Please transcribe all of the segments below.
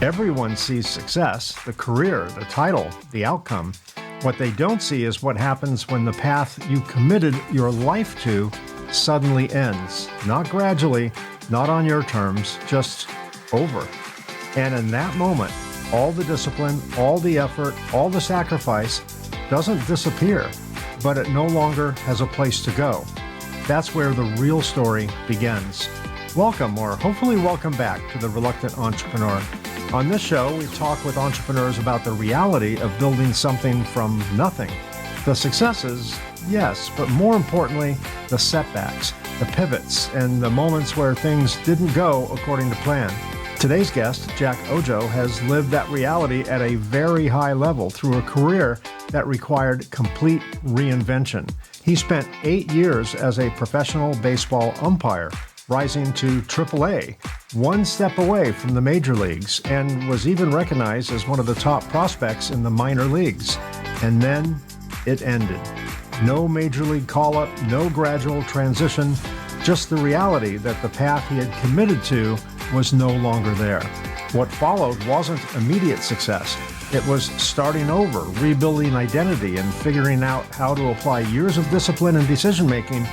Everyone sees success, the career, the title, the outcome. What they don't see is what happens when the path you committed your life to suddenly ends. Not gradually, not on your terms, just over. And in that moment, all the discipline, all the effort, all the sacrifice doesn't disappear, but it no longer has a place to go. That's where the real story begins. Welcome, or hopefully welcome back to The Reluctant Entrepreneur. On this show, we talk with entrepreneurs about the reality of building something from nothing. The successes, yes, but more importantly, the setbacks, the pivots, and the moments where things didn't go according to plan. Today's guest, Jack Oujo, has lived that reality at a very high level through a career that required complete reinvention. He spent 8 years as a professional baseball umpire, rising to AAA, one step away from the major leagues, and was even recognized as one of the top prospects in the minor leagues. And then it ended. No major league call-up, no gradual transition, just the reality that the path he had committed to was no longer there. What followed wasn't immediate success. It was starting over, rebuilding identity, and figuring out how to apply years of discipline and decision-making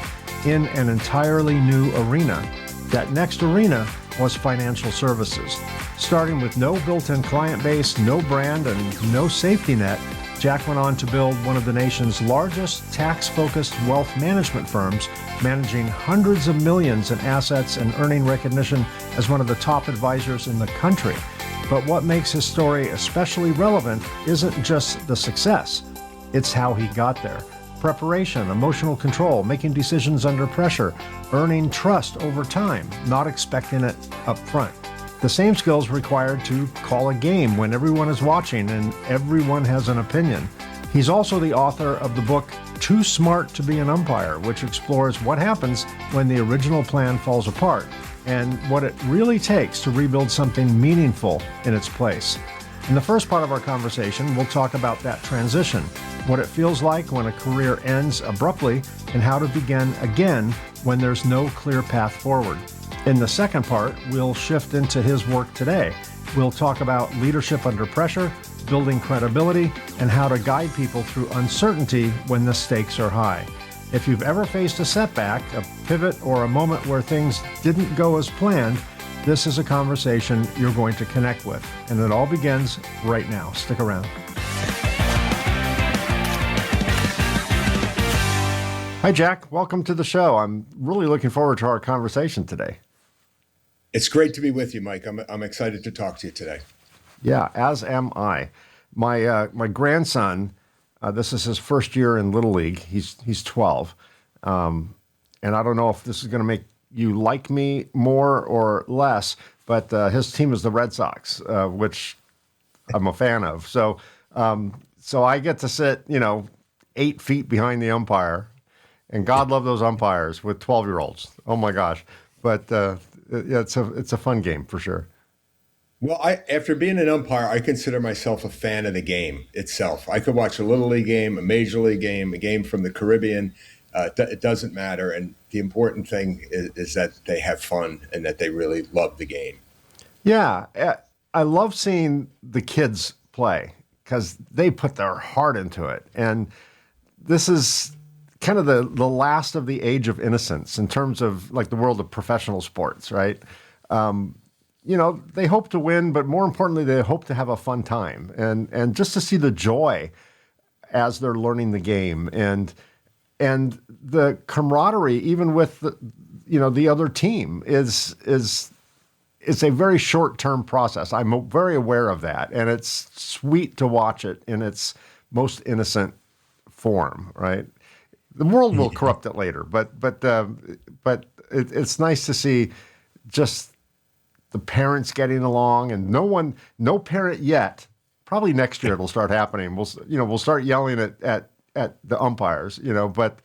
in an entirely new arena. That next arena was financial services. Starting with no built-in client base, no brand, and no safety net, Jack went on to build one of the nation's largest tax-focused wealth management firms, managing hundreds of millions in assets and earning recognition as one of the top advisors in the country. But what makes his story especially relevant isn't just the success, it's how he got there. Preparation, emotional control, making decisions under pressure, earning trust over time, not expecting it up front. The same skills required to call a game when everyone is watching and everyone has an opinion. He's also the author of the book Too Smart to Be an Umpire, which explores what happens when the original plan falls apart and what it really takes to rebuild something meaningful in its place. In the first part of our conversation, we'll talk about that transition, what it feels like when a career ends abruptly, and how to begin again when there's no clear path forward. In the second part, we'll shift into his work today. We'll talk about leadership under pressure, building credibility, and how to guide people through uncertainty when the stakes are high. If you've ever faced a setback, a pivot, or a moment where things didn't go as planned, this is a conversation you're going to connect with. And it all begins right now. Stick around. Hi, Jack. Welcome to the show. I'm really looking forward to our conversation today. It's great to be with you, Mike. I'm excited to talk to you today. Yeah, as am I. My grandson, this is his first year in Little League. He's 12. And I don't know if this is going to make you like me more or less, but his team is the Red Sox, which I'm a fan of. So I get to sit, 8 feet behind the umpire, and God love those umpires with 12-year-olds. Oh my gosh! But it's a fun game for sure. Well, after being an umpire, I consider myself a fan of the game itself. I could watch a Little League game, a Major League game, a game from the Caribbean. It doesn't matter. And the important thing is that they have fun and that they really love the game. Yeah, I love seeing the kids play because they put their heart into it. And this is kind of the last of the age of innocence in terms of like the world of professional sports, right? They hope to win, but more importantly, they hope to have a fun time and just to see the joy as they're learning the game and the camaraderie, even with the other team, is a very short-term process. I'm very aware of that, and it's sweet to watch it in its most innocent form. Right? The world will corrupt it later, but it's nice to see just the parents getting along, and no parent yet. Probably next year it'll start happening. We'll start yelling at the umpires, but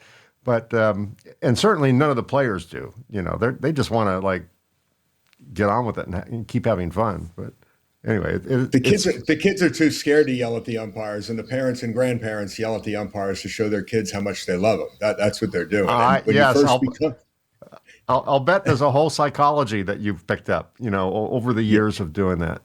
and certainly none of the players do. They just want to get on with it and keep having fun. But anyway, the kids are too scared to yell at the umpires, and the parents and grandparents yell at the umpires to show their kids how much they love them. That's what they're doing. I'll bet there's a whole psychology that you've picked up, over the years of doing that.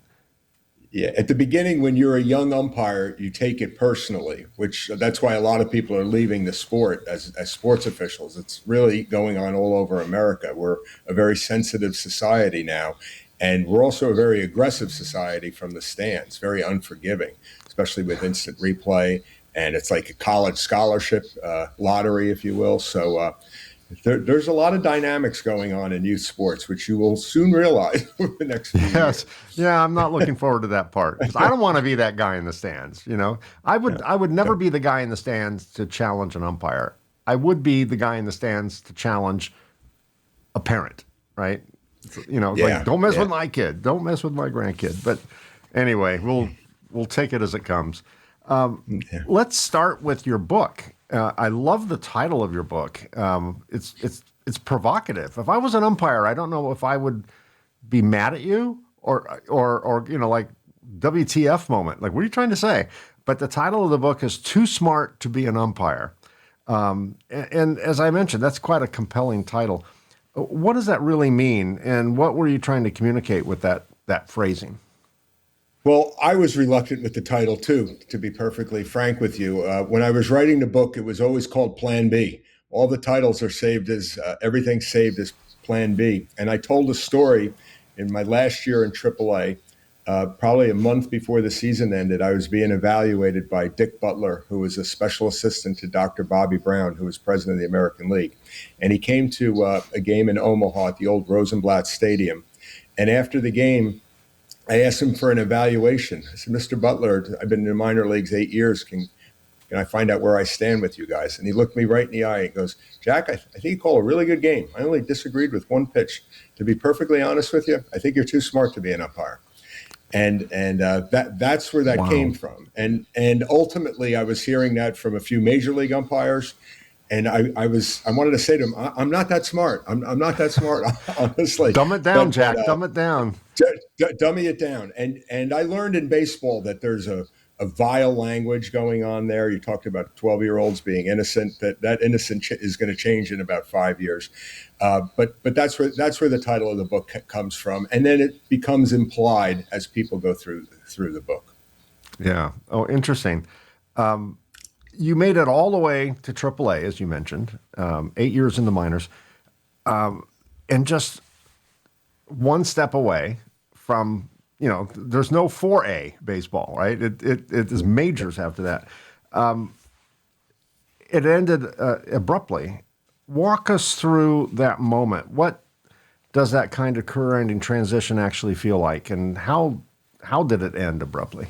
Yeah, at the beginning, when you're a young umpire, you take it personally, which that's why a lot of people are leaving the sport as sports officials. It's really going on all over America. We're a very sensitive society now, and we're also a very aggressive society from the stands, very unforgiving, especially with instant replay. And it's like a college scholarship lottery, if you will. So there's a lot of dynamics going on in youth sports, which you will soon realize over the next few Yes. years. Yeah, I'm not looking forward to that part because I don't want to be that guy in the stands. I would never be the guy in the stands to challenge an umpire. I would be the guy in the stands to challenge a parent, right? It's like, Yeah, don't mess yeah, with my kid, don't mess with my grandkid. But anyway, we'll take it as it comes. yeah. Let's start with your book. I love the title of your book. It's provocative. If I was an umpire, I don't know if I would be mad at you or like WTF moment. Like, what are you trying to say? But the title of the book is Too Smart to Be an Umpire. And as I mentioned, that's quite a compelling title. What does that really mean? And what were you trying to communicate with that phrasing? Well, I was reluctant with the title too, to be perfectly frank with you. When I was writing the book, it was always called Plan B. All the titles are saved as everything saved as Plan B. And I told a story in my last year in AAA, probably a month before the season ended. I was being evaluated by Dick Butler, who was a special assistant to Dr. Bobby Brown, who was president of the American League. And he came to a game in Omaha at the old Rosenblatt Stadium. And after the game, I asked him for an evaluation. I said, Mr. Butler, I've been in the minor leagues 8 years. Can I find out where I stand with you guys? And he looked me right in the eye and goes, Jack, I think you called a really good game. I only disagreed with one pitch. To be perfectly honest with you, I think you're too smart to be an umpire. That's where that Wow. came from. And ultimately, I was hearing that from a few major league umpires. And I wanted to say to him, I'm not that smart. I'm not that smart, honestly. Dumb it down, But Jack. Dumb it down. dummy it down. And I learned in baseball that there's a vile language going on there. You talked about 12-year-olds being innocent. That innocent is going to change in about 5 years. But that's where the title of the book comes from, and then it becomes implied as people go through the book. Yeah. Oh, interesting. You made it all the way to AAA, as you mentioned, 8 years in the minors, and just one step away from, there's no 4A baseball, right? It is majors after that. It ended abruptly. Walk us through that moment. What does that kind of career-ending transition actually feel like, and how did it end abruptly?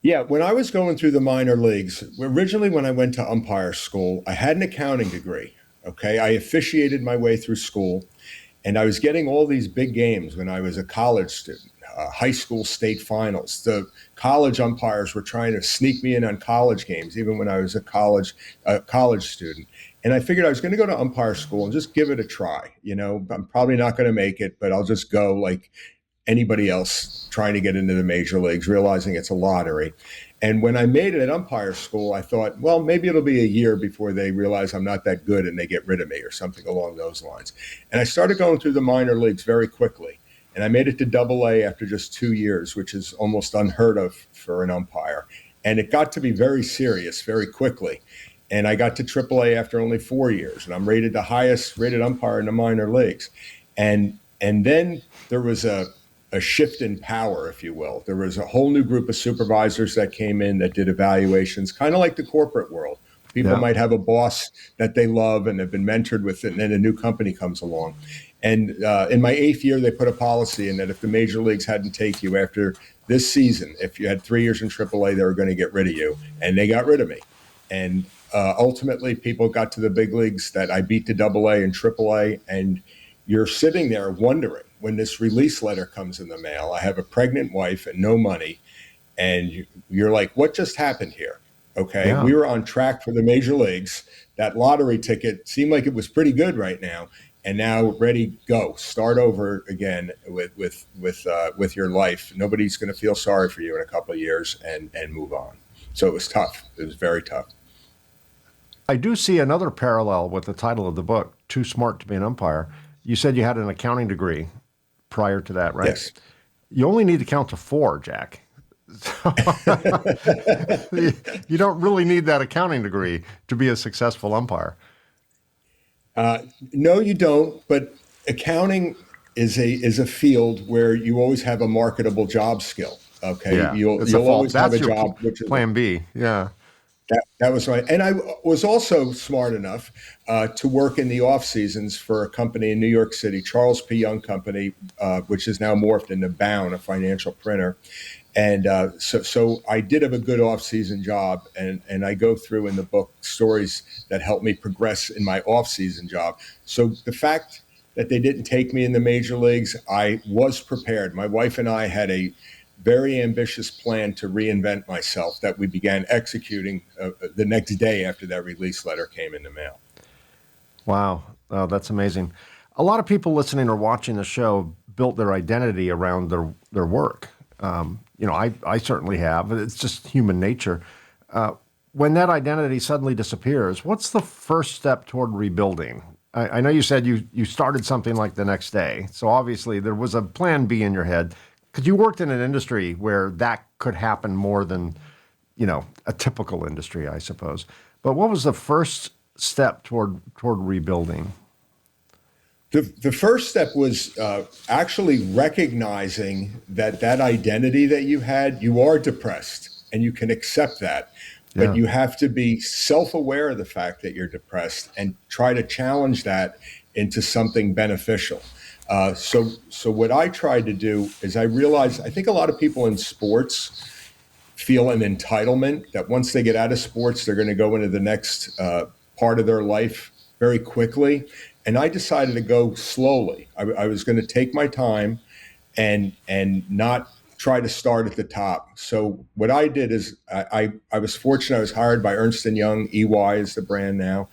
Yeah, when I was going through the minor leagues, originally when I went to umpire school, I had an accounting degree. Okay, I officiated my way through school, and I was getting all these big games when I was a college student, high school state finals. The college umpires were trying to sneak me in on college games, even when I was a college student. And I figured I was going to go to umpire school and just give it a try. I'm probably not going to make it, but I'll just go like anybody else trying to get into the major leagues, realizing it's a lottery. And when I made it at umpire school, I thought, well, maybe it'll be a year before they realize I'm not that good and they get rid of me or something along those lines. And I started going through the minor leagues very quickly. And I made it to AA after just 2 years, which is almost unheard of for an umpire. And it got to be very serious very quickly. And I got to AAA after only 4 years. And I'm rated the highest rated umpire in the minor leagues. And then there was a shift in power, if you will. There was a whole new group of supervisors that came in that did evaluations, kind of like the corporate world. People Yeah. might have a boss that they love and have been mentored with, and then a new company comes along. And in my 8th year, they put a policy in that if the major leagues hadn't take you after this season, if you had 3 years in AAA, they were going to get rid of you. And they got rid of me. And ultimately, people got to the big leagues that I beat to AA and AAA. And you're sitting there wondering, when this release letter comes in the mail, I have a pregnant wife and no money. And you're like, what just happened here? Okay. Yeah. We were on track for the major leagues. That lottery ticket seemed like it was pretty good right now. And now ready, go, start over again with your life. Nobody's going to feel sorry for you in a couple of years and move on. So it was tough. It was very tough. I do see another parallel with the title of the book, Too Smart to Be an Umpire. You said you had an accounting degree prior to that, right? Yes. You only need to count to four, Jack. So, you don't really need that accounting degree to be a successful umpire. Uh, no, you don't. But accounting is a field where you always have a marketable job skill. Okay, Yeah, you'll it's a you'll fault. always have That's a your job which is plan B. Yeah. that was right. And I was also smart enough to work in the off seasons for a company in New York City, Charles P. Young Company, which is now morphed into Bound, a financial printer. And so I did have a good off-season job, and I go through in the book stories that helped me progress in my off-season job. So the fact that they didn't take me in the major leagues, I was prepared. My wife and I had a very ambitious plan to reinvent myself that we began executing the next day after that release letter came in the mail. Wow. Oh, that's amazing. A lot of people listening or watching the show built their identity around their work. I certainly have. It's just human nature. When that identity suddenly disappears, what's the first step toward rebuilding? I know you said you started something like the next day. So obviously there was a plan B in your head because you worked in an industry where that could happen more than, a typical industry, I suppose. But what was the first step toward rebuilding? The first step was actually recognizing that identity that you had, you are depressed and you can accept that. But Yeah. you have to be self-aware of the fact that you're depressed and try to challenge that into something beneficial. So what I tried to do is I realized I think a lot of people in sports feel an entitlement that once they get out of sports, they're going to go into the next part of their life very quickly. And I decided to go slowly. I was going to take my time and not try to start at the top. So what I did is I was fortunate. I was hired by Ernst & Young. EY is the brand now.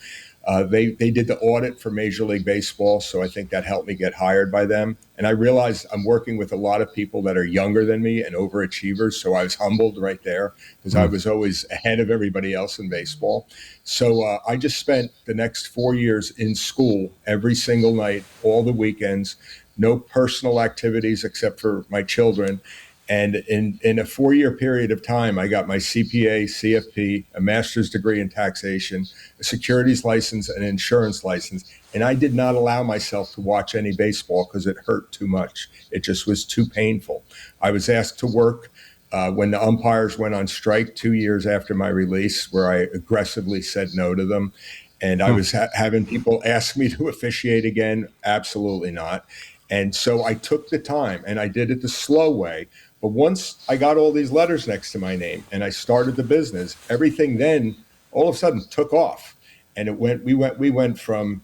They did the audit for Major League Baseball, so I think that helped me get hired by them. And I realized I'm working with a lot of people that are younger than me and overachievers, so I was humbled right there because I was always ahead of everybody else in baseball. So I just spent the next 4 years in school every single night, all the weekends, no personal activities except for my children. And in a 4 year period of time, I got my CPA, CFP, a master's degree in taxation, a securities license, and an insurance license. And I did not allow myself to watch any baseball because it hurt too much. It just was too painful. I was asked to work when the umpires went on strike 2 years after my release, where I aggressively said no to them. And I was having people ask me to officiate again. Absolutely not. And so I took the time and I did it the slow way. But once I got all these letters next to my name and I started the business, everything then all of a sudden took off. And we went from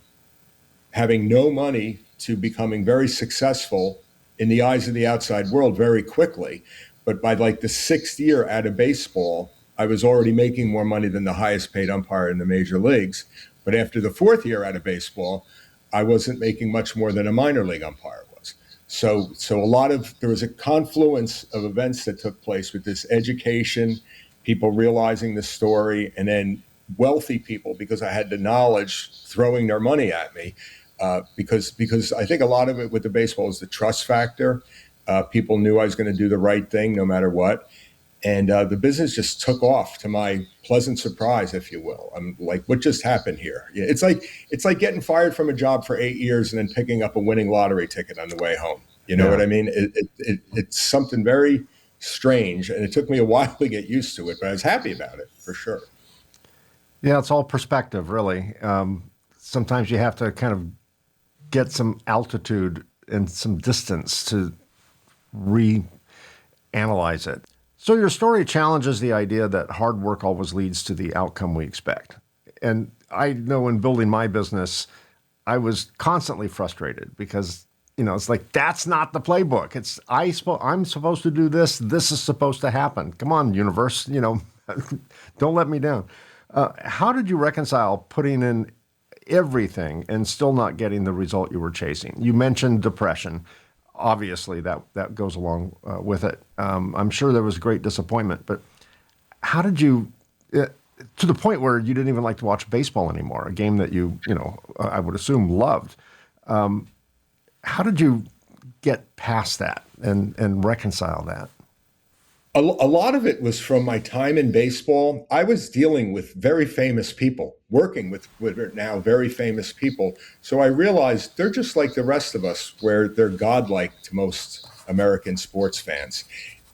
having no money to becoming very successful in the eyes of the outside world very quickly. But by like the 6th year out of baseball, I was already making more money than the highest paid umpire in the major leagues. But after the 4th year out of baseball, I wasn't making much more than a minor league umpire was. So there was a confluence of events that took place with this education, people realizing the story, and then wealthy people, because I had the knowledge, throwing their money at me. Because I think a lot of it with the baseball is the trust factor. People knew I was going to do the right thing no matter what. And the business just took off to my pleasant surprise, if you will. I'm like, what just happened here? Yeah, it's like getting fired from a job for 8 years and then picking up a winning lottery ticket on the way home. You know what I mean? It's something very strange, and it took me a while to get used to it, but I was happy about it for sure. Yeah, it's all perspective, really. Sometimes you have to kind of get some altitude and some distance to reanalyze it. So your story challenges the idea that hard work always leads to the outcome we expect. And I know in building my business, I was constantly frustrated because, it's like, that's not the playbook. I'm supposed to do this. This is supposed to happen. Come on, universe, don't let me down. How did you reconcile putting in everything and still not getting the result you were chasing? You mentioned depression. Obviously, that goes along with it. I'm sure there was great disappointment, but how did you, to the point where you didn't even like to watch baseball anymore, a game that I would assume loved. How did you get past that and reconcile that? A lot of it was from my time in baseball. I was dealing with very famous people, working with now very famous people. So I realized they're just like the rest of us, where they're godlike to most American sports fans.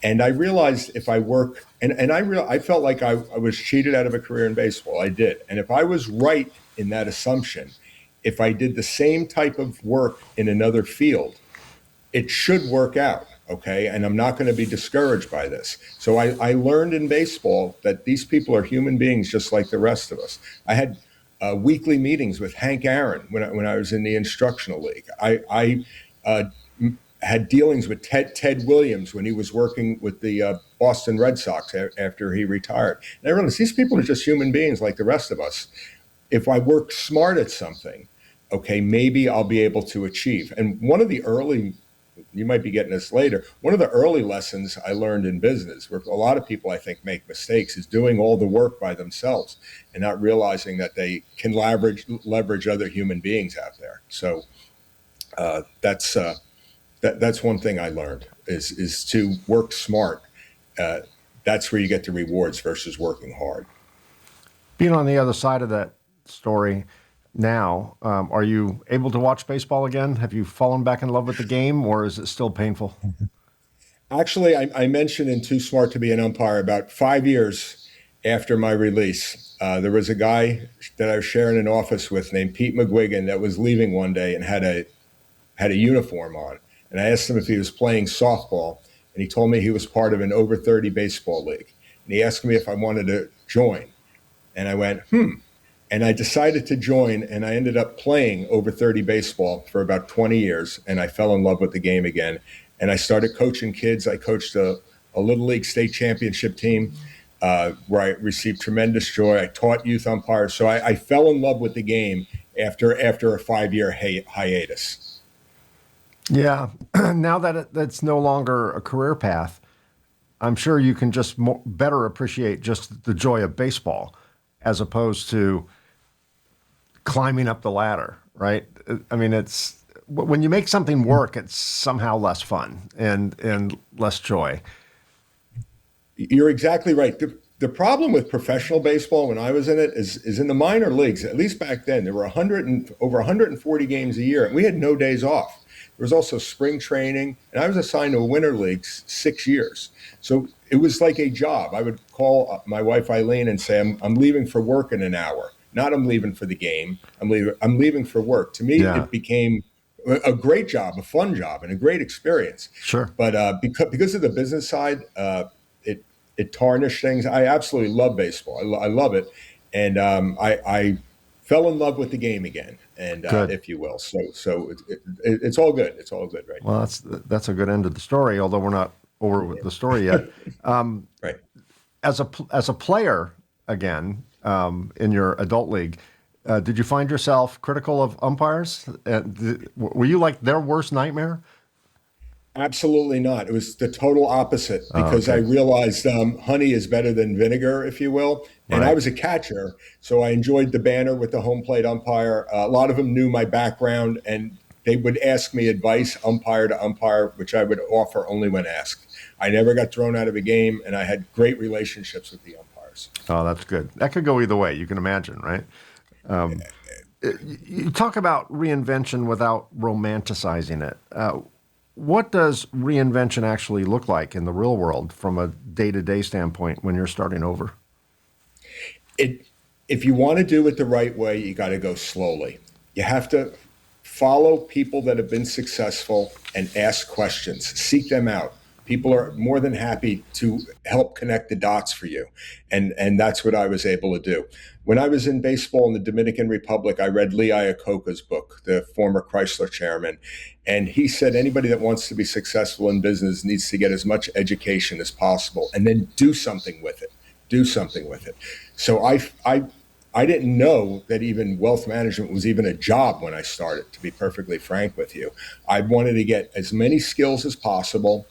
And I realized if I work, I felt like I was cheated out of a career in baseball. I did. And if I was right in that assumption, if I did the same type of work in another field, it should work out. Okay. And I'm not going to be discouraged by this. So I learned in baseball that these people are human beings just like the rest of us. I had weekly meetings with Hank Aaron when I was in the instructional league. I had dealings with Ted Williams when he was working with the Boston Red Sox after he retired. And I realized these people are just human beings like the rest of us. If I work smart at something, okay, maybe I'll be able to achieve. And one of the early, you might be getting this later, one of the early lessons I learned in business, where a lot of people I think make mistakes, is doing all the work by themselves and not realizing that they can leverage other human beings out there. So that's one thing I learned is to work smart. That's where you get the rewards versus working hard. Being on the other side of that story now, are you able to watch baseball again? Have you fallen back in love with the game, or is it still painful? Actually, I mentioned in Too Smart to Be an Umpire, about 5 years after my release, there was a guy that I was sharing an office with named Pete McGuigan that was leaving one day and had a uniform on. And I asked him if he was playing softball, and he told me he was part of an over 30 baseball league. And he asked me if I wanted to join. And I went, And I decided to join, and I ended up playing over 30 baseball for about 20 years, and I fell in love with the game again. And I started coaching kids. I coached a Little League state championship team where I received tremendous joy. I taught youth umpires. So I fell in love with the game after a 5-year hiatus. Yeah. Now that that's no longer a career path, I'm sure you can just better appreciate just the joy of baseball as opposed to climbing up the ladder, right? I mean, it's when you make something work, it's somehow less fun and less joy. You're exactly right. The problem with professional baseball when I was in it is in the minor leagues, at least back then, there were over 140 games a year, and we had no days off. There was also spring training, and I was assigned to a winter league 6 years. So it was like a job. I would call my wife Eileen and say, I'm leaving for work in an hour. Not I'm leaving for the game. I'm leaving for work. To me, It became a great job, a fun job, and a great experience. Sure. But because of the business side, it tarnished things. I absolutely love baseball. I love it, and I fell in love with the game again, and if you will. So it's all good. It's all good right now. Well, that's a good end of the story. Although we're not over with the story yet. Right. As a player again in your adult league, did you find yourself critical of umpires? Were you like their worst nightmare? Absolutely not. It was the total opposite because I realized honey is better than vinegar, if you will. And I was a catcher, so I enjoyed the banner with the home plate umpire. A lot of them knew my background, and they would ask me advice, umpire to umpire, which I would offer only when asked. I never got thrown out of a game, and I had great relationships with the umpires. Oh, that's good. That could go either way. You can imagine, right? You talk about reinvention without romanticizing it. What does reinvention actually look like in the real world from a day-to-day standpoint when you're starting over? If you want to do it the right way, you got to go slowly. You have to follow people that have been successful and ask questions. Seek them out. People are more than happy to help connect the dots for you. And that's what I was able to do. When I was in baseball in the Dominican Republic, I read Lee Iacocca's book, the former Chrysler chairman. And he said anybody that wants to be successful in business needs to get as much education as possible and then do something with it. Do something with it. So I didn't know that even wealth management was even a job when I started, to be perfectly frank with you. I wanted to get as many skills as possible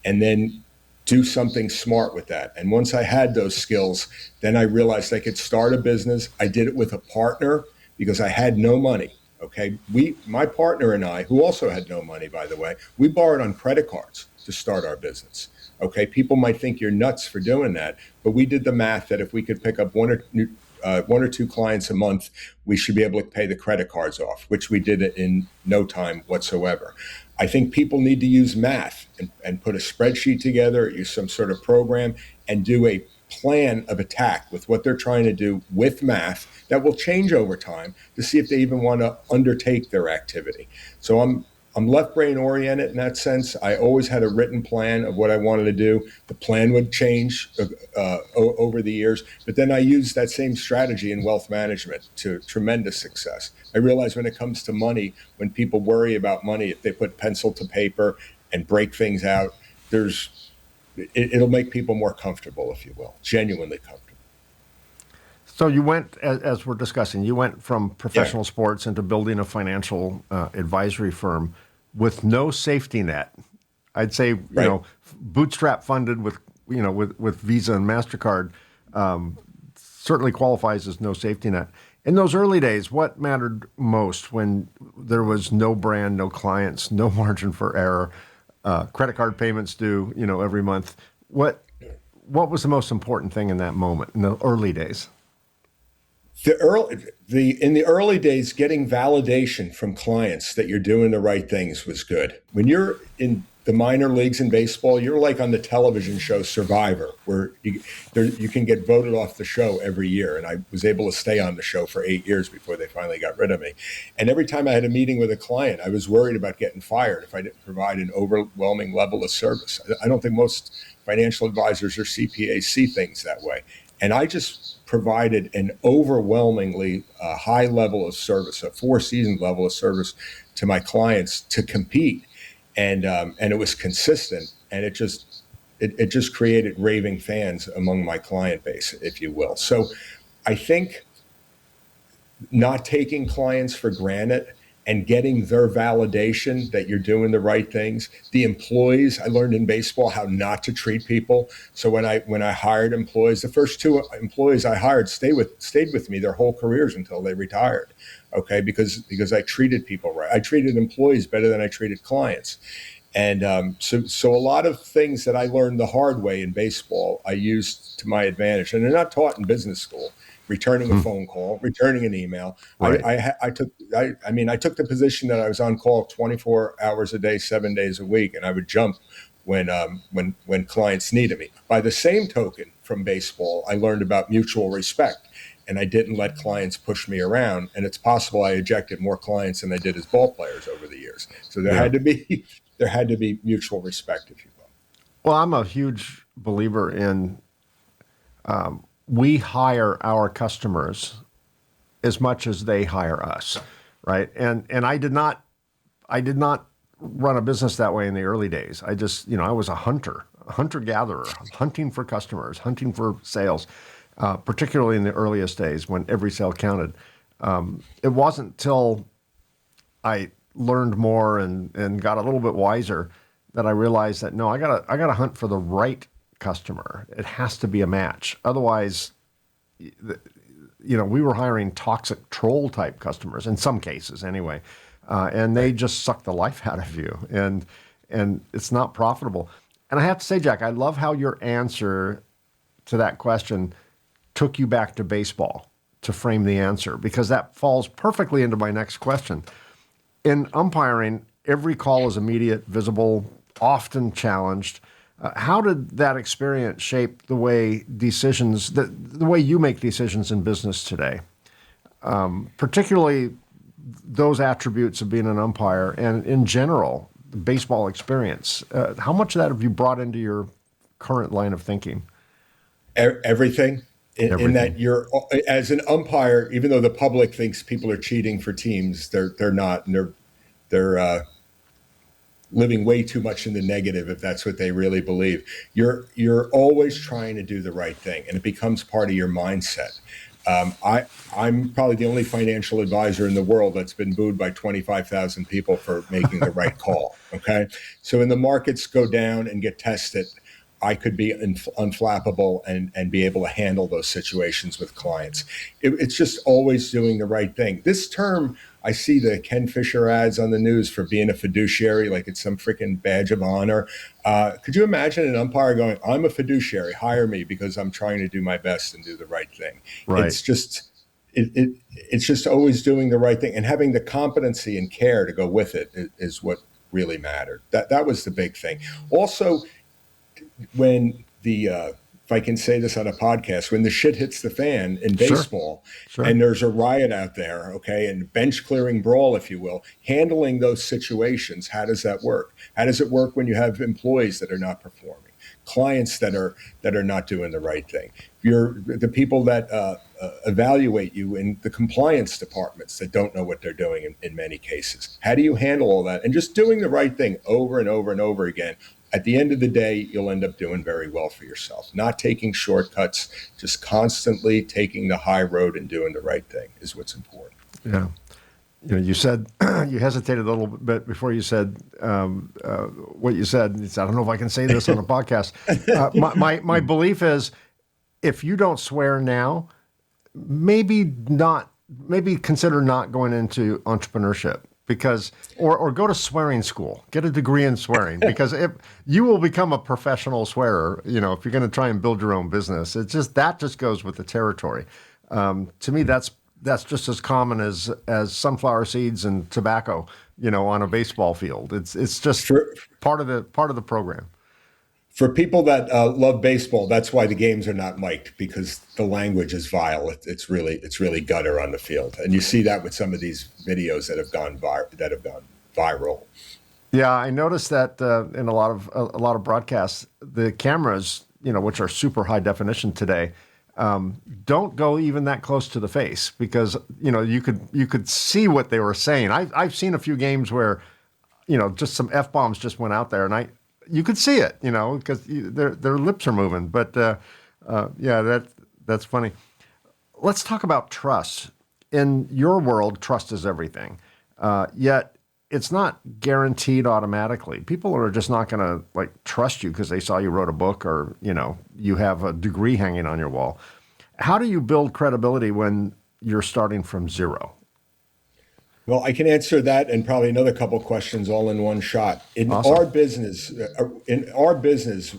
and then do something smart with that. And once I had those skills, then I realized I could start a business. I did it with a partner because I had no money. Okay. My partner and I, who also had no money, by the way, we borrowed on credit cards to start our business. Okay. People might think you're nuts for doing that, but we did the math that if we could pick up one or two clients a month, we should be able to pay the credit cards off, which we did it in no time whatsoever. I think people need to use math and put a spreadsheet together, use some sort of program, and do a plan of attack with what they're trying to do with math that will change over time to see if they even want to undertake their activity. So I'm left brain oriented in that sense. I always had a written plan of what I wanted to do. The plan would change over the years, but then I used that same strategy in wealth management to tremendous success. I realize when it comes to money, when people worry about money, if they put pencil to paper and break things out, it'll make people more comfortable, if you will, genuinely comfortable. So you went, as we're discussing, you went from professional sports into building a financial advisory firm with no safety net. I'd say, bootstrap funded with Visa and MasterCard certainly qualifies as no safety net. In those early days, what mattered most when there was no brand, no clients, no margin for error, credit card payments due, every month? What was the most important thing in that moment, in the early days? In the early days, getting validation from clients that you're doing the right things was good. When you're in the minor leagues in baseball, you're like on the television show Survivor, where you can get voted off the show every year. And I was able to stay on the show for 8 years before they finally got rid of me. And every time I had a meeting with a client, I was worried about getting fired if I didn't provide an overwhelming level of service. I don't think most financial advisors or CPAs see things that way. And I just provided an overwhelmingly high level of service, a 4-season level of service to my clients to compete. And it was consistent, and it just created raving fans among my client base, if you will. So I think not taking clients for granted and getting their validation that you're doing the right things. The employees, I learned in baseball how not to treat people. So when I hired employees, the first 2 employees I hired stayed with me their whole careers until they retired. Okay, because I treated people right. I treated employees better than I treated clients. And so a lot of things that I learned the hard way in baseball, I used to my advantage. And they're not taught in business school. Returning a phone call, returning an email. Right. I took the position that I was on call 24 hours a day, 7 days a week, and I would jump when clients needed me. By the same token, from baseball, I learned about mutual respect, and I didn't let clients push me around. And it's possible I ejected more clients than I did as ball players over the years. So there had to be mutual respect, if you will. Well, I'm a huge believer in. We hire our customers as much as they hire us, right? And I did not run a business that way in the early days. I just, I was a hunter-gatherer, hunting for customers, hunting for sales, particularly in the earliest days when every sale counted. It wasn't till I learned more and got a little bit wiser that I realized that no, I gotta hunt for the right customer. It has to be a match. Otherwise, we were hiring toxic troll type customers in some cases anyway, and they just suck the life out of you, and it's not profitable. And I have to say, Jack, I love how your answer to that question took you back to baseball to frame the answer, because that falls perfectly into my next question. In umpiring, every call is immediate, visible, often challenged. How did that experience shape the way the way you make decisions in business today? Particularly those attributes of being an umpire and in general, the baseball experience. How much of that have you brought into your current line of thinking? Everything. In that you're, as an umpire, even though the public thinks people are cheating for teams, they're not, and they're living way too much in the negative if that's what they really believe. You're always trying to do the right thing, and it becomes part of your mindset. I'm probably the only financial advisor in the world that's been booed by 25,000 people for making the right call. Okay, so when the markets go down and get tested, I could be unflappable and be able to handle those situations with clients. It's just always doing the right thing. This term, I see the Ken Fisher ads on the news for being a fiduciary, like it's some freaking badge of honor. Could you imagine an umpire going, I'm a fiduciary, hire me because I'm trying to do my best and do the right thing? Right. It's just always doing the right thing and having the competency and care to go with it is what really mattered. That was the big thing. Also, when if I can say this on a podcast, when the shit hits the fan in baseball Sure. and there's a riot out there, okay, and bench clearing brawl, if you will, handling those situations, how does that work? How does it work when you have employees that are not performing, clients that are not doing the right thing? You're the people that evaluate you in the compliance departments that don't know what they're doing in many cases. How do you handle all that? And just doing the right thing over and over and over again. At the end of the day, you'll end up doing very well for yourself. Not taking shortcuts, just constantly taking the high road and doing the right thing is what's important. Yeah. You said, you hesitated a little bit before you said what you said. You said, I don't know if I can say this on a podcast. My belief is if you don't swear now, maybe consider not going into entrepreneurship. Because, or go to swearing school, get a degree in swearing, because if you will become a professional swearer, if you're going to try and build your own business, that just goes with the territory. To me, that's just as common as sunflower seeds and tobacco, on a baseball field. It's just part of the program. For people that love baseball, that's why the games are not mic'd, because the language is vile. It's really gutter on the field, and you see that with some of these videos that have gone viral. Yeah, I noticed that in a lot of broadcasts, the cameras, which are super high definition today, don't go even that close to the face because you could see what they were saying. I've seen a few games where just some F-bombs just went out there, and you could see it, because their lips are moving. But yeah, that's funny. Let's talk about trust. In your world, trust is everything. Yet it's not guaranteed automatically. People are just not going to trust you because they saw you wrote a book or you have a degree hanging on your wall. How do you build credibility when you're starting from zero? Well, I can answer that and probably another couple of questions all in one shot. Awesome. Our business,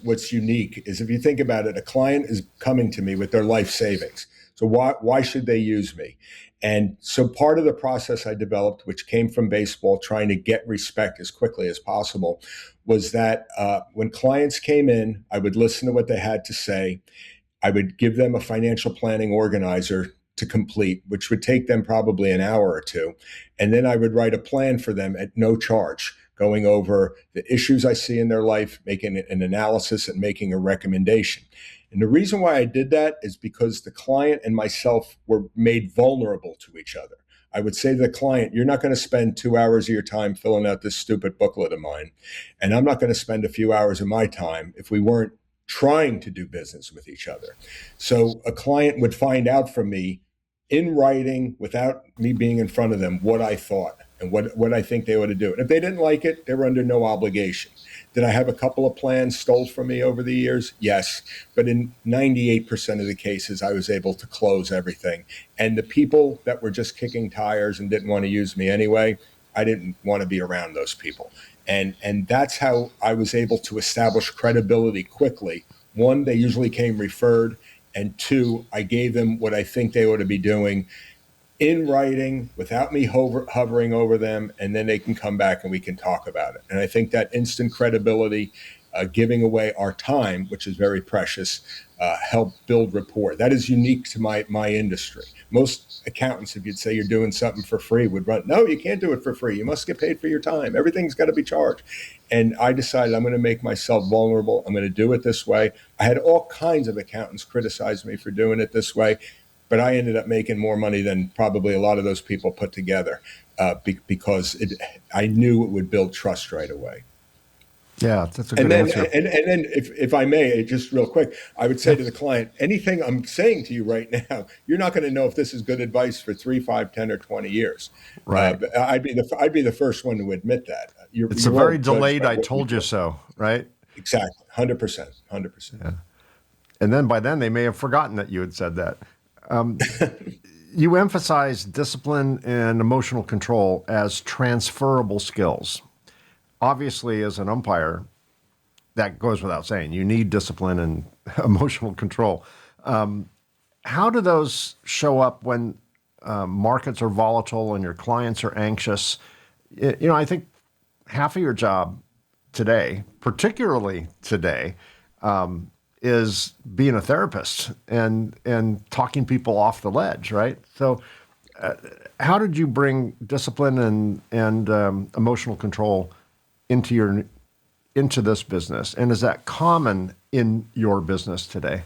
what's unique is if you think about it, a client is coming to me with their life savings. So why should they use me? And so part of the process I developed, which came from baseball, trying to get respect as quickly as possible, was that when clients came in, I would listen to what they had to say. I would give them a financial planning organizer to complete, which would take them probably an hour or two. And then I would write a plan for them at no charge, going over the issues I see in their life, making an analysis and making a recommendation. And the reason why I did that is because the client and myself were made vulnerable to each other. I would say to the client, you're not going to spend 2 hours of your time filling out this stupid booklet of mine. And I'm not going to spend a few hours of my time if we weren't trying to do business with each other. So a client would find out from me in writing, without me being in front of them, what I thought and what I think they ought to do. And if they didn't like it, they were under no obligation. Did I have a couple of plans stole from me over the years? Yes. But in 98% of the cases, I was able to close everything. And the people that were just kicking tires and didn't want to use me anyway, I didn't want to be around those people. And that's how I was able to establish credibility quickly. One, they usually came referred. And two, I gave them what I think they ought to be doing in writing without me hovering over them, and then they can come back and we can talk about it. And I think that instant credibility, giving away our time, which is very precious, help build rapport. That is unique to my industry. Most accountants, if you'd say you're doing something for free, would run, no, you can't do it for free. You must get paid for your time. Everything's got to be charged. And I decided I'm going to make myself vulnerable. I'm going to do it this way. I had all kinds of accountants criticize me for doing it this way, but I ended up making more money than probably a lot of those people put together because I knew it would build trust right away. Yeah, that's a good answer. And then if I may, just real quick, I would say to the client, anything I'm saying to you right now, you're not going to know if this is good advice for 3, 5, 10, or 20 years. Right. I'd be the first one to admit that. It's a very delayed I told you so, right? Exactly. 100%. Yeah. And then by then they may have forgotten that you had said that. You emphasize discipline and emotional control as transferable skills. Obviously, as an umpire, that goes without saying. You need discipline and emotional control. How do those show up when markets are volatile and your clients are anxious? I think half of your job today, particularly today, is being a therapist and talking people off the ledge, right? So, how did you bring discipline and emotional control into this business, and is that common in your business today?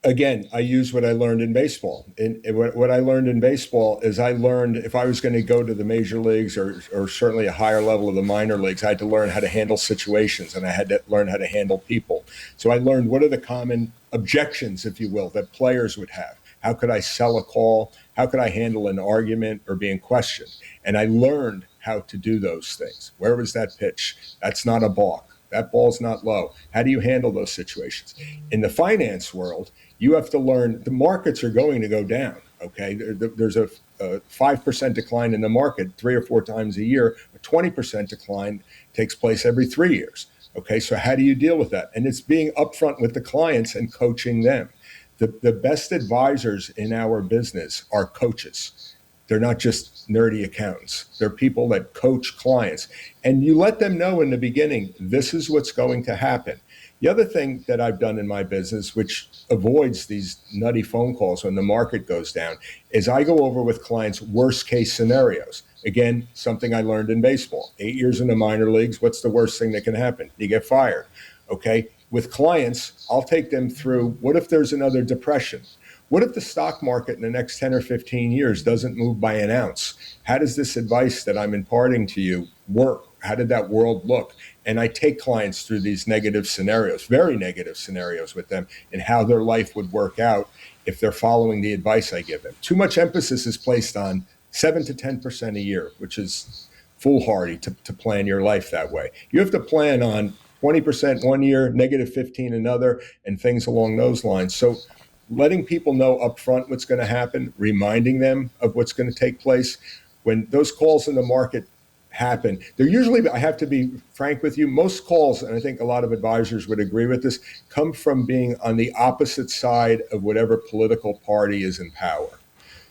Again, I use what I learned in baseball. And what I learned in baseball is I learned if I was going to go to the major leagues or certainly a higher level of the minor leagues, I had to learn how to handle situations and I had to learn how to handle people. So I learned what are the common objections, if you will, that players would have. How could I sell a call? How could I handle an argument or being questioned? And I learned how to do those things. Where was that pitch? That's not a balk. That ball's not low. How do you handle those situations? In the finance world, you have to learn the markets are going to go down. Okay, there's a 5% decline in the market 3 or 4 times a year. A 20% decline takes place every 3 years. Okay, so how do you deal with that? And it's being upfront with the clients and coaching them. The best advisors in our business are coaches. They're not just nerdy accountants. They're people that coach clients. And you let them know in the beginning, this is what's going to happen. The other thing that I've done in my business, which avoids these nutty phone calls when the market goes down, is I go over with clients worst case scenarios. Again, something I learned in baseball. 8 years in the minor leagues, what's the worst thing that can happen? You get fired. Okay. With clients, I'll take them through, what if there's another depression? What if the stock market in the next 10 or 15 years doesn't move by an ounce? How does this advice that I'm imparting to you work? How did that world look? And I take clients through these negative scenarios, very negative scenarios with them, and how their life would work out if they're following the advice I give them. Too much emphasis is placed on 7 to 10% a year, which is foolhardy to plan your life that way. You have to plan on 20% one year, negative 15 another, and things along those lines. So letting people know upfront what's going to happen, reminding them of what's going to take place. When those calls in the market happen, they're usually, I have to be frank with you, most calls, and I think a lot of advisors would agree with this, come from being on the opposite side of whatever political party is in power.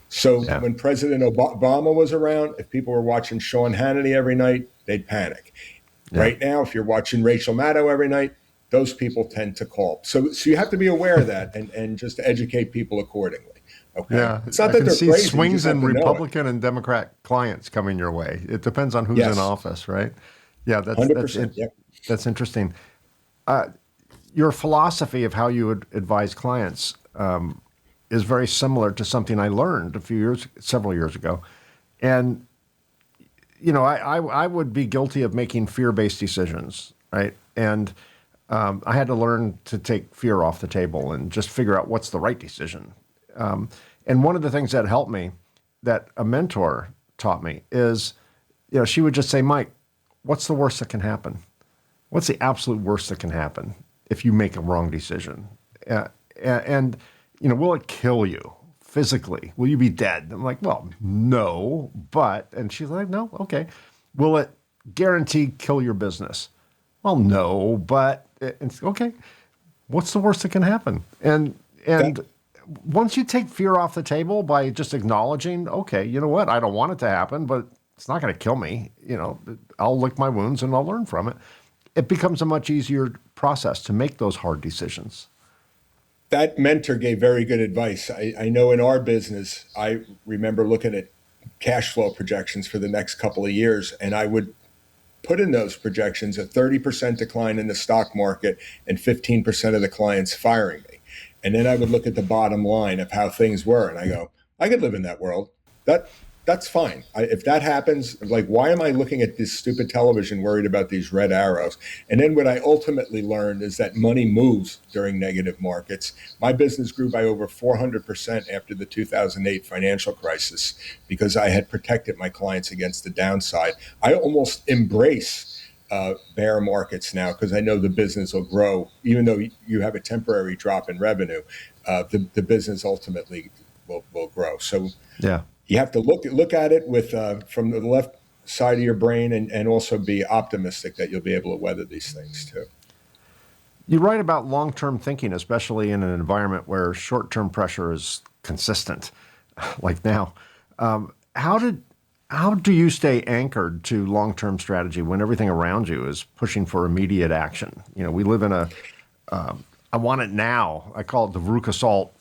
So when President Obama was around, if people were watching Sean Hannity every night, they'd panic. Yeah. Right now, if you're watching Rachel Maddow every night, those people tend to call. So you have to be aware of that and just educate people accordingly. Okay. Yeah. It's not that they're see crazy. Swings in Republican and Democrat clients coming your way. It depends on who's in office, right? Yeah, that's interesting. Your philosophy of how you would advise clients is very similar to something I learned several years ago. And I would be guilty of making fear-based decisions, right? And I had to learn to take fear off the table and just figure out what's the right decision. And one of the things that helped me, that a mentor taught me, is, she would just say, Mike, what's the worst that can happen? What's the absolute worst that can happen if you make a wrong decision? And will it kill you physically? Will you be dead? I'm like, well, no, but, and she's like, no, okay. Will it guaranteed kill your business? Well, no, but, it's okay. What's the worst that can happen? And once you take fear off the table by just acknowledging, okay, you know what? I don't want it to happen, but it's not going to kill me. I'll lick my wounds and I'll learn from it. It becomes a much easier process to make those hard decisions. That mentor gave very good advice. I know in our business, I remember looking at cash flow projections for the next couple of years, and I would put in those projections a 30% decline in the stock market and 15% of the clients firing me. And then I would look at the bottom line of how things were, and I go, I could live in that world. That's fine. If that happens, like, why am I looking at this stupid television worried about these red arrows? And then what I ultimately learned is that money moves during negative markets. My business grew by over 400% after the 2008 financial crisis because I had protected my clients against the downside. I almost embrace bear markets now because I know the business will grow. Even though you have a temporary drop in revenue, the business ultimately will grow. So Yeah. you have to look at it with from the left side of your brain, and also be optimistic that you'll be able to weather these things too. You write about long-term thinking, especially in an environment where short-term pressure is consistent, like now. How do you stay anchored to long-term strategy when everything around you is pushing for immediate action? We live in I want it now. I call it the Veruca Salt,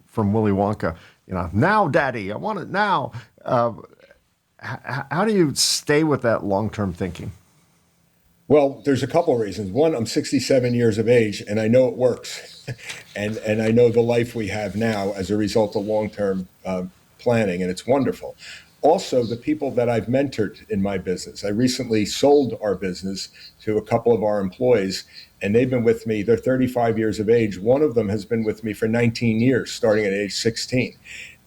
from Willy Wonka. Now, Daddy, I want it now. How do you stay with that long-term thinking? Well, there's a couple of reasons. One, I'm 67 years of age, and I know it works, and I know the life we have now as a result of long-term planning, and it's wonderful. Also, the people that I've mentored in my business. I recently sold our business to a couple of our employees, and they've been with me. They're 35 years of age. One of them has been with me for 19 years, starting at age 16.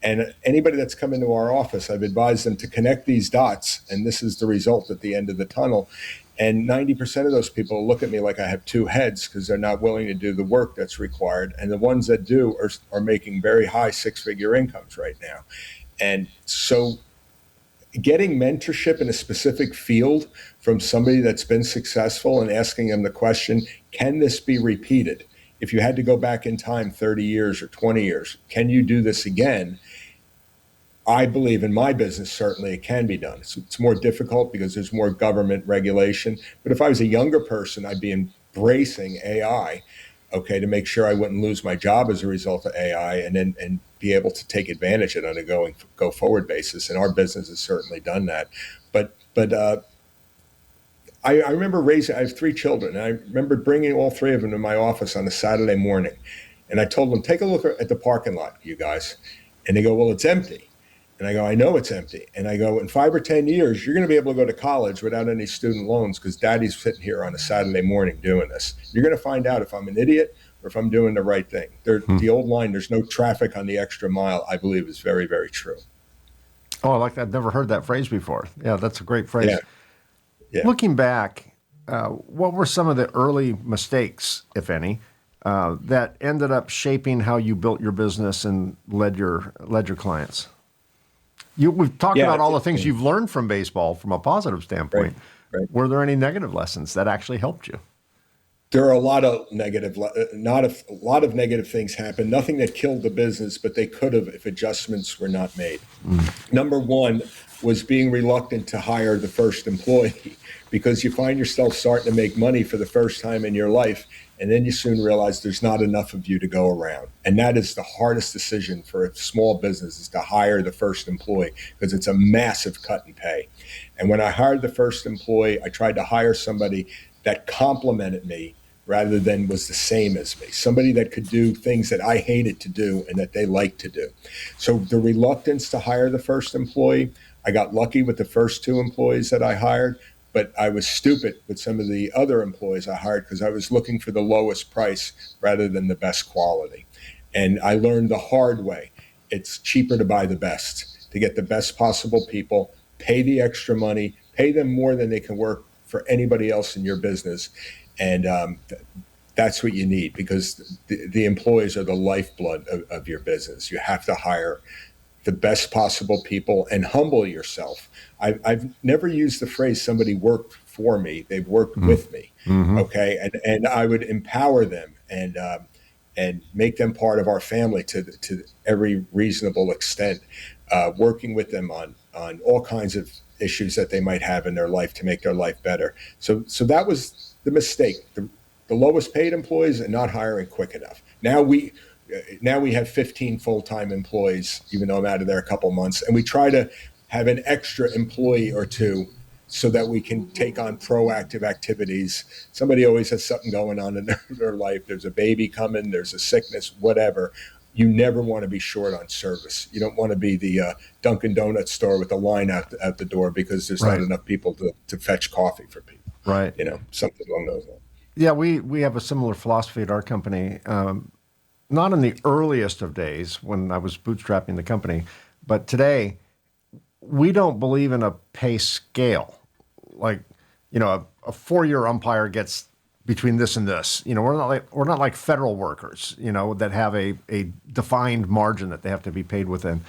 And anybody that's come into our office, I've advised them to connect these dots, and this is the result at the end of the tunnel. And 90% of those people look at me like I have two heads, because they're not willing to do the work that's required. And the ones that do are making very high six-figure incomes right now. And so getting mentorship in a specific field from somebody that's been successful and asking them the question, can this be repeated? If you had to go back in time 30 years or 20 years, can you do this again? I believe in my business, certainly it can be done. It's more difficult because there's more government regulation. But if I was a younger person, I'd be embracing AI, to make sure I wouldn't lose my job as a result of AI, and be able to take advantage of it on a go forward basis. And our business has certainly done that. But I remember I have three children, and I remember bringing all three of them to my office on a Saturday morning. And I told them, take a look at the parking lot, you guys. And they go, well, it's empty. And I go, I know it's empty. And I go, in 5 or 10 years, you're going to be able to go to college without any student loans, because Daddy's sitting here on a Saturday morning doing this. You're going to find out if I'm an idiot or if I'm doing the right thing. The old line, there's no traffic on the extra mile, I believe is very, very true. Oh, I like that. I've never heard that phrase before. Yeah, that's a great phrase. Yeah. Looking back, what were some of the early mistakes, if any, that ended up shaping how you built your business and led your clients? We've talked about all the things you've learned from baseball from a positive standpoint. Right. Were there any negative lessons that actually helped you? There are a lot of negative things happened. Nothing that killed the business, but they could have if adjustments were not made. Number one was being reluctant to hire the first employee, because you find yourself starting to make money for the first time in your life, and then you soon realize there's not enough of you to go around. And that is the hardest decision for a small business, is to hire the first employee, because it's a massive cut in pay. And when I hired the first employee, I tried to hire somebody that complemented me rather than was the same as me, somebody that could do things that I hated to do and that they liked to do. So the reluctance to hire the first employee, I got lucky with the first two employees that I hired, but I was stupid with some of the other employees I hired, because I was looking for the lowest price rather than the best quality. And I learned the hard way. It's cheaper to buy the best, to get the best possible people, pay the extra money, pay them more than they can work for anybody else in your business. And that's what you need, because the employees are the lifeblood of your business. You have to hire the best possible people and humble yourself. I've never used the phrase somebody worked for me. They've worked with me. Okay. And I would empower them and make them part of our family to every reasonable extent, working with them on all kinds of issues that they might have in their life to make their life better. So that was the mistake, the lowest paid employees and not hiring quick enough. Now we have 15 full-time employees, even though I'm out of there a couple months, and we try to have an extra employee or two so that we can take on proactive activities. Somebody always has something going on in their life. There's a baby coming, there's a sickness, whatever. You never want to be short on service. You don't want to be the Dunkin' Donuts store with a line out the door because there's not enough people to fetch coffee for people. Right. Something along those lines. Yeah, we have a similar philosophy at our company. Not in the earliest of days when I was bootstrapping the company, but today we don't believe in a pay scale. Like, a 4-year umpire gets between this and this. We're not like federal workers, that have a defined margin that they have to be paid within.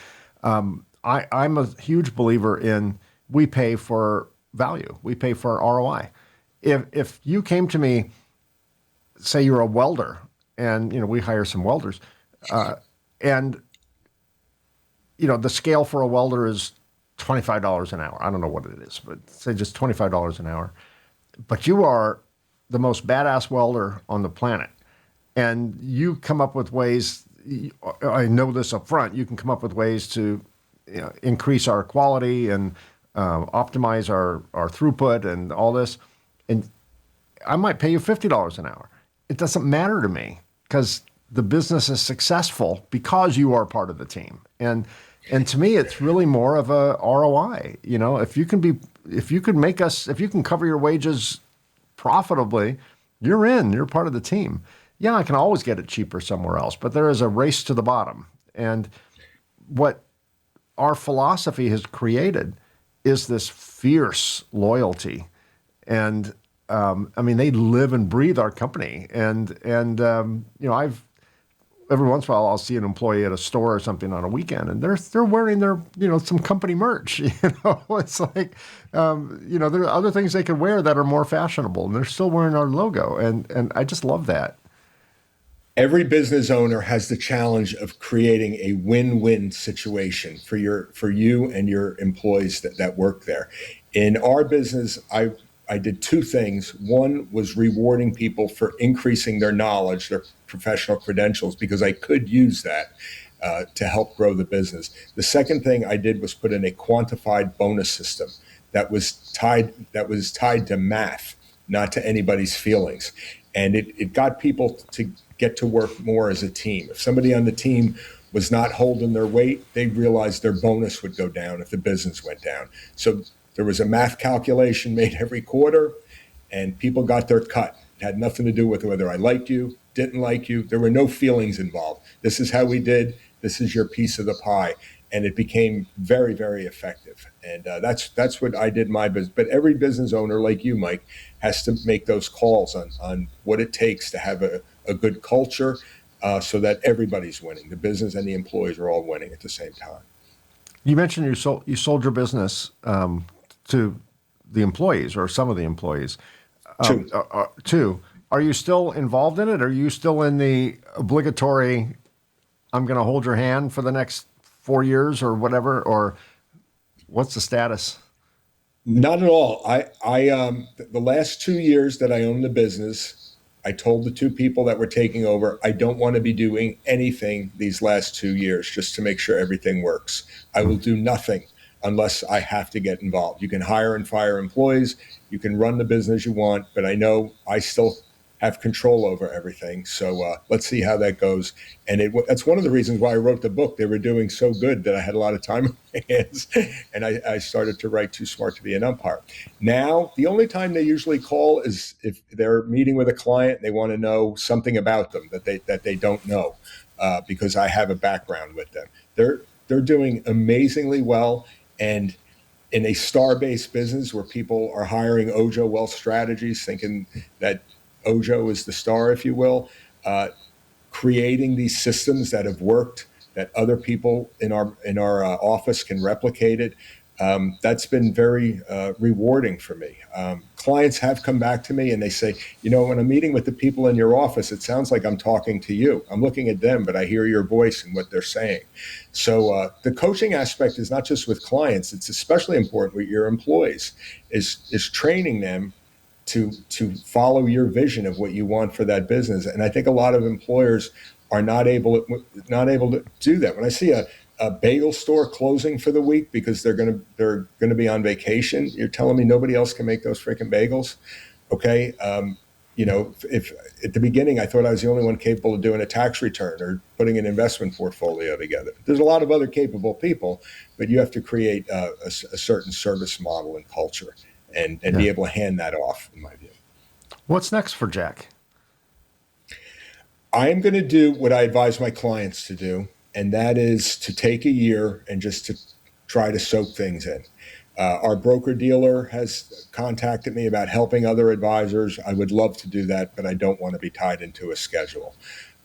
I'm a huge believer in we pay for value. We pay for ROI. If you came to me, say you're a welder, and we hire some welders, and the scale for a welder is $25 an hour. I don't know what it is, but say just $25 an hour. But you are the most badass welder on the planet, and you come up with ways. I know this up front. You can come up with ways to increase our quality and optimize our throughput and all this. And I might pay you $50 an hour. It doesn't matter to me because the business is successful because you are part of the team. And to me, it's really more of a ROI. If you can cover your wages profitably, you're part of the team. Yeah, I can always get it cheaper somewhere else, but there is a race to the bottom. And what our philosophy has created is this fierce loyalty. And they live and breathe our company. And I've every once in a while I'll see an employee at a store or something on a weekend, and they're wearing their some company merch. It's like there are other things they can wear that are more fashionable, and they're still wearing our logo. And I just love that. Every business owner has the challenge of creating a win-win situation for you and your employees that work there. In our business, I did two things. One was rewarding people for increasing their knowledge, their professional credentials, because I could use that to help grow the business. The second thing I did was put in a quantified bonus system that was tied to math, not to anybody's feelings. And it got people to get to work more as a team. If somebody on the team was not holding their weight, they realized their bonus would go down if the business went down. So there was a math calculation made every quarter, and people got their cut. It had nothing to do with whether I liked you, didn't like you. There were no feelings involved. This is how we did. This is your piece of the pie. And it became very, very effective. And that's what I did in my business. But every business owner like you, Mike, has to make those calls on what it takes to have a good culture so that everybody's winning. The business and the employees are all winning at the same time. You mentioned you sold your business to the employees or some of the employees. Two. Are you still involved in it? Are you still in the obligatory, I'm going to hold your hand for the next 4 years or whatever? Or what's the status? Not at all. The last 2 years that I owned the business, I told the two people that were taking over, I don't want to be doing anything these last 2 years just to make sure everything works. I will do nothing unless I have to get involved. You can hire and fire employees. You can run the business you want, but I know I still have control over everything. So let's see how that goes. And that's one of the reasons why I wrote the book. They were doing so good that I had a lot of time on my hands, and I started to write Too Smart to Be an Umpire. Now, the only time they usually call is if they're meeting with a client and they want to know something about them that they don't know because I have a background with them. They're doing amazingly well. And in a star-based business where people are hiring Oujo wealth strategies, thinking that Oujo is the star, if you will, creating these systems that have worked, that other people in our office can replicate it. That's been very rewarding for me. Clients have come back to me and they say, when I'm meeting with the people in your office, it sounds like I'm talking to you. I'm looking at them, but I hear your voice and what they're saying. So the coaching aspect is not just with clients. It's especially important with your employees, is training them to follow your vision of what you want for that business. And I think a lot of employers are not able to do that. When I see a bagel store closing for the week because they're gonna be on vacation, you're telling me nobody else can make those freaking bagels? Okay. If at the beginning I thought I was the only one capable of doing a tax return or putting an investment portfolio together. There's a lot of other capable people, but you have to create a certain service model and culture and be able to hand that off, in my view. What's next for Jack? I'm going to do what I advise my clients to do, and that is to take a year and just to try to soak things in. Our broker dealer has contacted me about helping other advisors. I would love to do that, but I don't want to be tied into a schedule.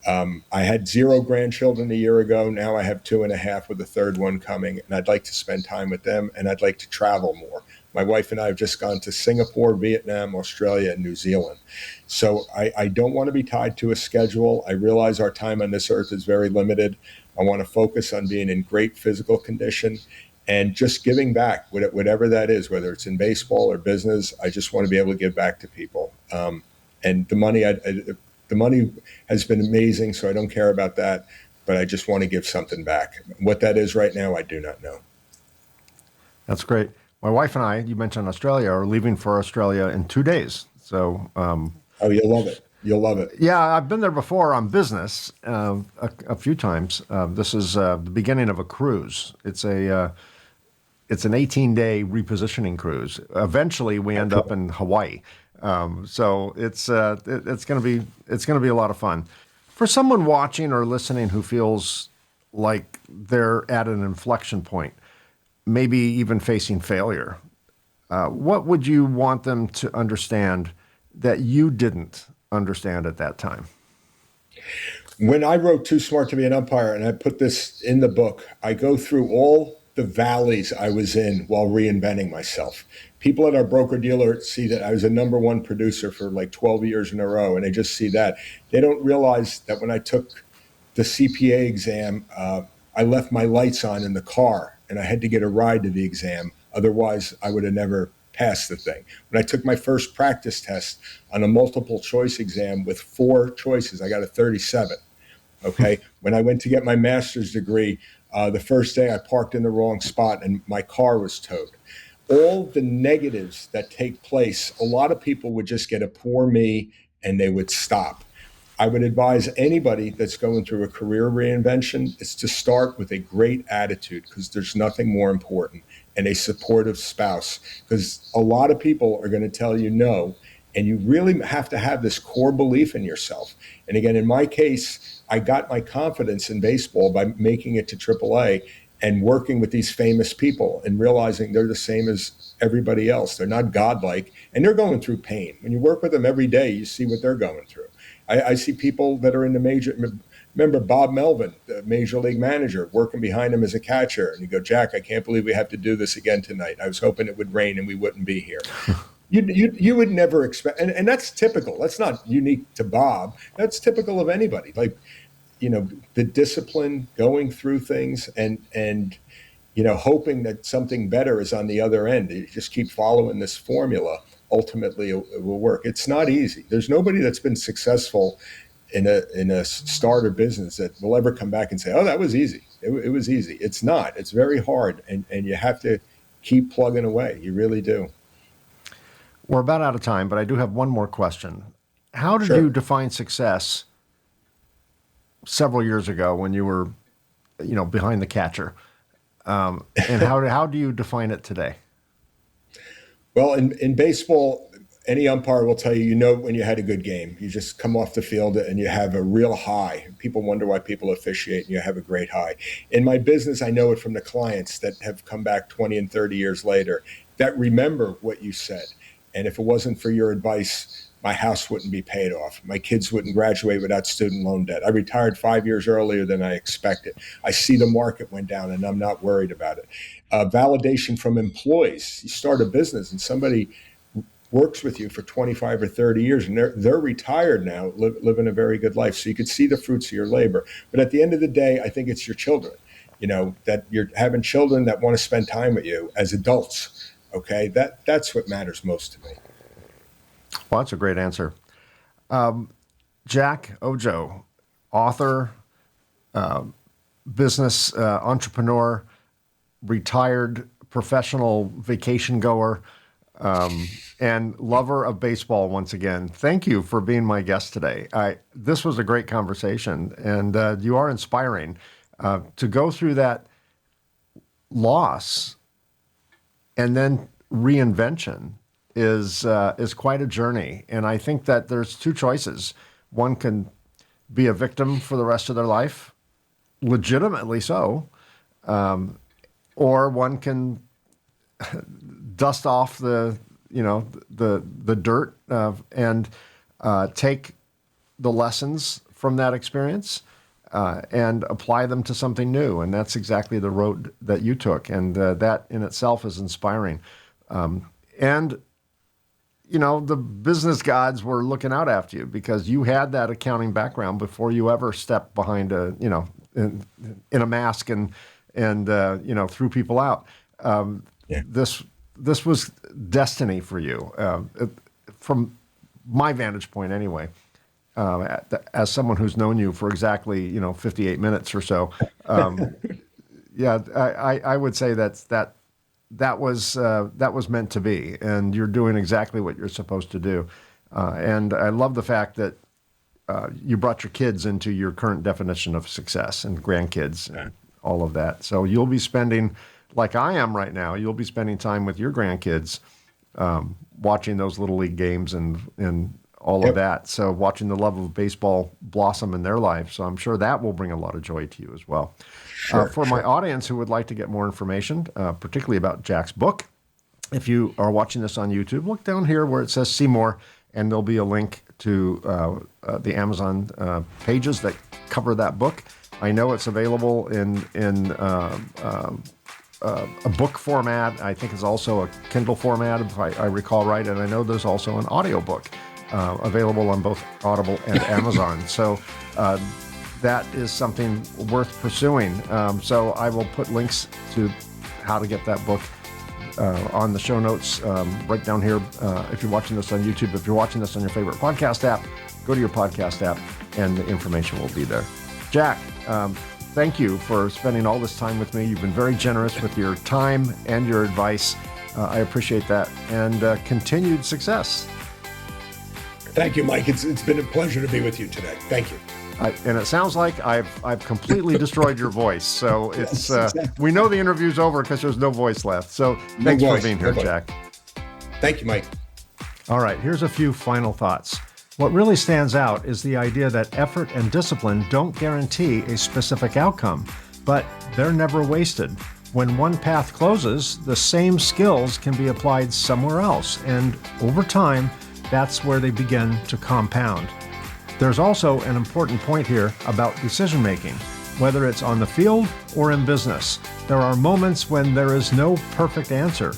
I had 0 grandchildren a year ago. Now I have 2.5 with a third one coming, and I'd like to spend time with them, and I'd like to travel more. My wife and I have just gone to Singapore, Vietnam, Australia, and New Zealand. So I don't want to be tied to a schedule. I realize our time on this earth is very limited. I want to focus on being in great physical condition and just giving back, whatever that is, whether it's in baseball or business. I just want to be able to give back to people. And the money has been amazing, so I don't care about that, but I just want to give something back. What that is right now, I do not know. That's great. My wife and I, you mentioned Australia, are leaving for Australia in 2 days. So, Oh, you'll love it. You'll love it. yeah, I've been there before on business a few times. This is the beginning of a cruise. It's an 18-day repositioning cruise. Eventually, we end up in Hawaii. So it's going to be a lot of fun. For someone watching or listening who feels like they're at an inflection point, maybe even facing failure, what would you want them to understand that you didn't understand at that time? When I wrote Too Smart to Be an Umpire, and I put this in the book, I go through all the valleys I was in while reinventing myself. People at our broker dealer see that I was a #1 producer for like 12 years in a row, and they just see that. They don't realize that when I took the CPA exam, I left my lights on in the car, and I had to get a ride to the exam. Otherwise, I would have never passed the thing. When I took my first practice test on a multiple choice exam with 4 choices, I got a 37. Okay. When I went to get my master's degree, the first day I parked in the wrong spot and my car was towed. All the negatives that take place, a lot of people would just get a poor me and they would stop. I would advise anybody that's going through a career reinvention is to start with a great attitude, because there's nothing more important, and a supportive spouse, because a lot of people are going to tell you no, and you really have to have this core belief in yourself. And again, in my case, I got my confidence in baseball by making it to AAA and working with these famous people and realizing they're the same as everybody else. They're not godlike, and they're going through pain. When you work with them every day, you see what they're going through. I see people that are in the major. Remember Bob Melvin, the major league manager, working behind him as a catcher. And you go, Jack, I can't believe we have to do this again tonight. I was hoping it would rain and we wouldn't be here. You would never expect, and that's typical. That's not unique to Bob. That's typical of anybody. Like, the discipline, going through things, and hoping that something better is on the other end. You just keep following this formula. Ultimately, it will work. It's not easy. There's nobody that's been successful in a starter business that will ever come back and say, "Oh, that was easy." It was easy. It's not. It's very hard, and you have to keep plugging away. You really do. We're about out of time, but I do have one more question. How did Sure. you define success several years ago when you were, behind the catcher? And how do you define it today? Well, in baseball, any umpire will tell you, when you had a good game. You just come off the field and you have a real high. People wonder why people officiate, and you have a great high. In my business, I know it from the clients that have come back 20 and 30 years later that remember what you said. And if it wasn't for your advice, my house wouldn't be paid off. My kids wouldn't graduate without student loan debt. I retired 5 years earlier than I expected. I see the market went down and I'm not worried about it. Validation from employees. You start a business and somebody works with you for 25 or 30 years and they're retired now, living a very good life. So you could see the fruits of your labor. But at the end of the day, I think it's your children, that you're having children that want to spend time with you as adults. Okay. That's what matters most to me. Well, that's a great answer. Jack Oujo, author, business entrepreneur, retired professional vacation goer, and lover of baseball once again. Thank you for being my guest today. This was a great conversation, and you are inspiring to go through that loss and then reinvention is quite a journey. And I think that there's 2 choices. One can be a victim for the rest of their life, legitimately so, or one can dust off the dirt and take the lessons from that experience and apply them to something new. And that's exactly the road that you took. And that in itself is inspiring. And the business gods were looking out after you because you had that accounting background before you ever stepped behind in a mask and threw people out. This was destiny for you, from my vantage point anyway. As someone who's known you for exactly 58 minutes or so, I would say that was meant to be, and you're doing exactly what you're supposed to do. And I love the fact that you brought your kids into your current definition of success and grandkids and all of that. So you'll be spending, like I am right now, you'll be spending time with your grandkids, watching those little league games and all of that. So watching the love of baseball blossom in their life. So I'm sure that will bring a lot of joy to you as well. For my audience who would like to get more information, particularly about Jack's book, if you are watching this on YouTube, look down here where it says see more, and there'll be a link to the Amazon pages that cover that book. I know it's available in a book format. I think it's also a Kindle format, if I recall right. And I know there's also an audiobook available on both Audible and Amazon. So that is something worth pursuing. So I will put links to how to get that book on the show notes right down here. If you're watching this on YouTube, if you're watching this on your favorite podcast app, go to your podcast app and the information will be there. Jack, thank you for spending all this time with me. You've been very generous with your time and your advice. I appreciate that, and continued success. Thank you, Mike. It's been a pleasure to be with you today. Thank you. And it sounds like I've completely destroyed your voice. So it's we know the interview's over because there's no voice left. So thanks for being here, Jack. Thank you, Mike. All right, here's a few final thoughts. What really stands out is the idea that effort and discipline don't guarantee a specific outcome, but they're never wasted. When one path closes, the same skills can be applied somewhere else, and over time, that's where they begin to compound. There's also an important point here about decision-making. Whether it's on the field or in business, there are moments when there is no perfect answer.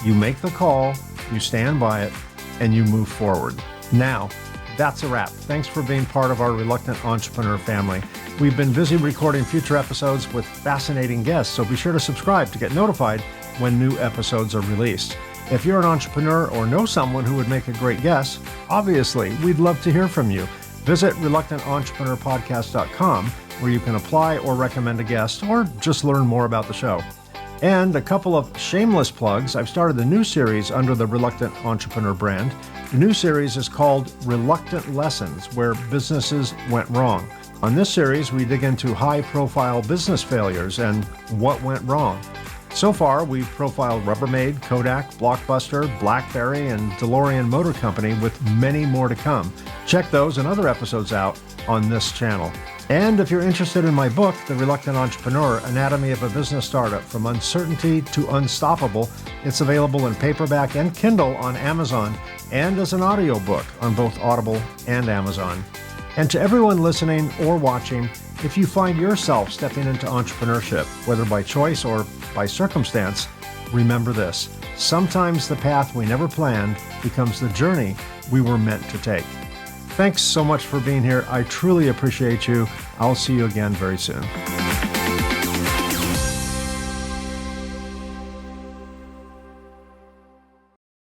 You make the call, you stand by it, and you move forward. Now, that's a wrap. Thanks for being part of our Reluctant Entrepreneur family. We've been busy recording future episodes with fascinating guests, so be sure to subscribe to get notified when new episodes are released. If you're an entrepreneur or know someone who would make a great guest, obviously, we'd love to hear from you. Visit reluctantentrepreneur.podcast.com, where you can apply or recommend a guest or just learn more about the show. And a couple of shameless plugs. I've started a new series under the Reluctant Entrepreneur brand. The new series is called Reluctant Lessons, where businesses went wrong. On this series, we dig into high-profile business failures and what went wrong. So far, we've profiled Rubbermaid, Kodak, Blockbuster, BlackBerry, and DeLorean Motor Company, with many more to come. Check those and other episodes out on this channel. And if you're interested in my book, The Reluctant Entrepreneur, Anatomy of a Business Startup from Uncertainty to Unstoppable, it's available in paperback and Kindle on Amazon, and as an audiobook on both Audible and Amazon. And to everyone listening or watching, if you find yourself stepping into entrepreneurship, whether by choice or by circumstance, remember this: sometimes the path we never planned becomes the journey we were meant to take. Thanks so much for being here. I truly appreciate you. I'll see you again very soon.